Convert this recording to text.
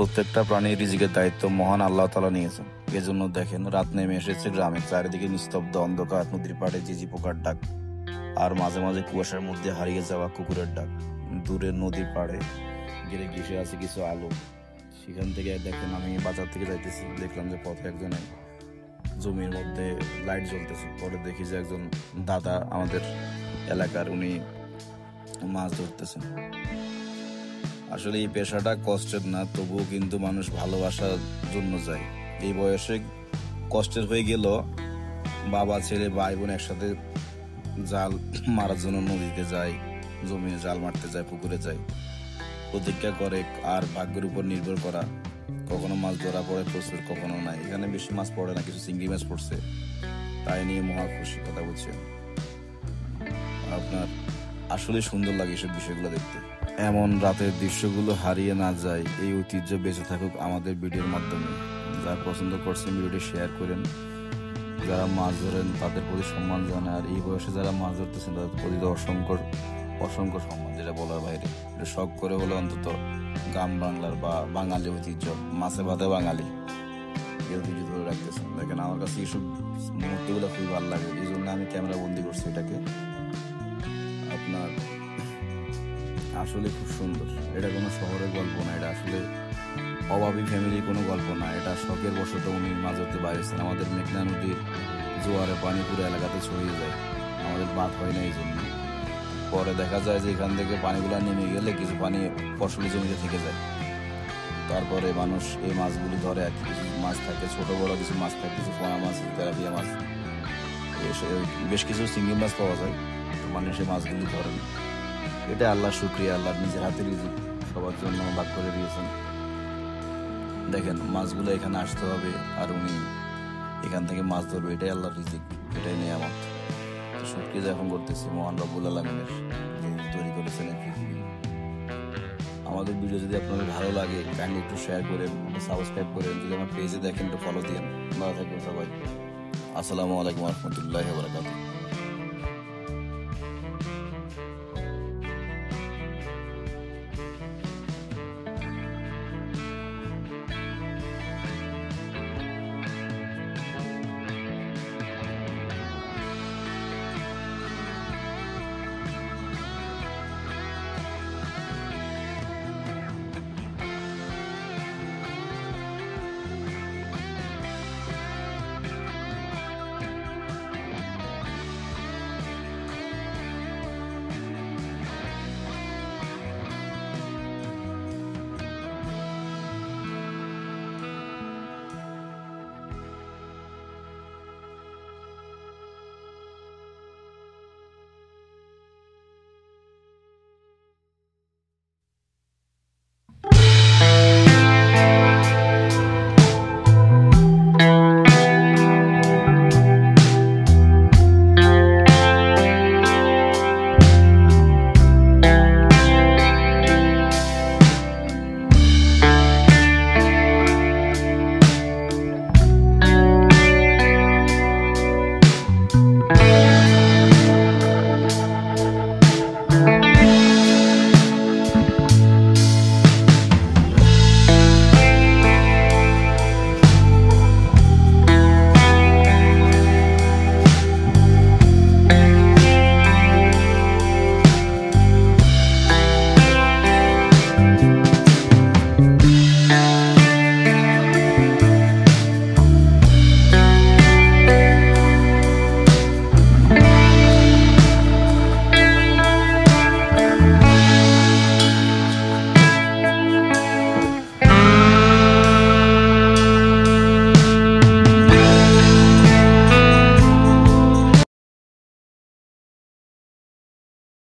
প্রত্যেকটা প্রাণীর রিজিকের দায়িত্ব মহান আল্লাহ তাআলা নিয়েছেন। এজন্য দেখেন রাত নেমে এসেছে গ্রামে, চারিদিকে নিস্তব্ধ অন্ধকার, নদীর পাড়ে ঝিঝি পোকার ডাক, আর মাঝে মাঝে কুয়াশার মধ্যে হারিয়ে যাওয়া কুকুরের ডাক। দূরের নদীর পাড়ে গেলে ঘেসে আছে কিছু আলো। সেখান থেকে দেখেন আমি বাজার থেকে যাইতেছি, দেখলাম যে পথে একজনের জমির মধ্যে লাইট জ্বলতেছে। পরে দেখি যে একজন দাদা আমাদের এলাকার, উনি মাছ ধরতেছেন। আসলে এই পেশাটা কষ্টের না, তবুও কিন্তু মানুষ ভালোবাসার জন্য যায়। এই বয়সে কষ্টের হয়ে গেল, বাবা ছেলে ভাই বোন একসাথে জাল মারার জন্য নদীতে যায়, জমিনে জাল মারতে যায়, পুকুরে যায়, প্রতীক্ষা করে আর ভাগ্যের উপর নির্ভর করা। কখনো মাছ ধরা পড়ে প্রচুর, কখনো নাই। এখানে বেশি মাছ পড়ে না, কিছু চিংড়ি মাছ পড়ছে, তাই নিয়ে মহা খুশি। কথা বলছেন আপনার আসলে সুন্দর লাগে এসব বিষয়গুলো দেখতে। এমন রাতের দৃশ্যগুলো হারিয়ে না যায়, এই ঐতিহ্য বেঁচে থাকুক আমাদের ভিডিওর মাধ্যমে। যারা পছন্দ করছেন ভিডিওটি শেয়ার করেন। যারা মাছ ধরেন তাদের প্রতি সম্মান জানায়, আর এই বয়সে যারা মাছ ধরতেছেন তাদের প্রতি অসংখ্য অসংখ্য সম্মান, যেটা বলার বাইরে। শখ করে হলে অন্তত গ্রাম বাংলার বা বাঙালি ঐতিহ্য, মাছে ভাতে বাঙালি, এই ঐতিহ্য ধরে রাখতেছেন। দেখেন আমার কাছে এইসব মুহূর্তগুলো খুবই ভালো লাগে, এই জন্য আমি ক্যামেরা বন্দি করছি এটাকে। আপনার আসলে খুব সুন্দর। এটা কোনো শহরের গল্প না, এটা আসলে অভাবী ফ্যামিলির কোনো গল্প না। এটা শখের বশত উনি মাছ ধরতে বাইরেছেন। আমাদের মেঘনা নদীর জোয়ারে পানি পুরো এলাকাতে ছড়িয়ে যায়, আমাদের বাঁধ হয় না এই জন্য। পরে দেখা যায় যে এখান থেকে পানিগুলো নেমে গেলে কিছু পানি ফসলি জমিতে থেকে যায়। তারপরে মানুষ এই মাছগুলি ধরে আর কি। কিছু মাছ থাকে ছোট বড়, কিছু মাছ থাকে, কিছু পোনা মাছ, তেলাপিয়া মাছ, বেশ কিছু চিংড়ি মাছ পাওয়া যায়। মানুষ এই মাছগুলি ধরেন। এটা আল্লাহ শুকরিয়া, আল্লাহ নিজের হাতে রিজিক সবার জন্য ভাগ করে দিয়েছেন। দেখেন মাছগুলো এখানে আসতে হবে, আর উনি এখান থেকে মাছ ধরবে, এটাই আল্লাহর রিজিক, এটাই নিয়ামত। শুকরিয়া জ্ঞাপন করতেছি মহান রব্বুল আলামিনের, যিনি তৈরি করেছেন এই পৃথিবী। আমাদের ভিডিও যদি আপনাদের ভালো লাগে কাইন্ডলি একটু শেয়ার করেন, সাবস্ক্রাইব করেন। যদি আমার পেজে দেখেন একটু ফলো দিন। ভালো থাকবেন সবাই। আসসালামু আলাইকুম ওয়া রাহমাতুল্লাহি ওয়া বারাকাতুহু।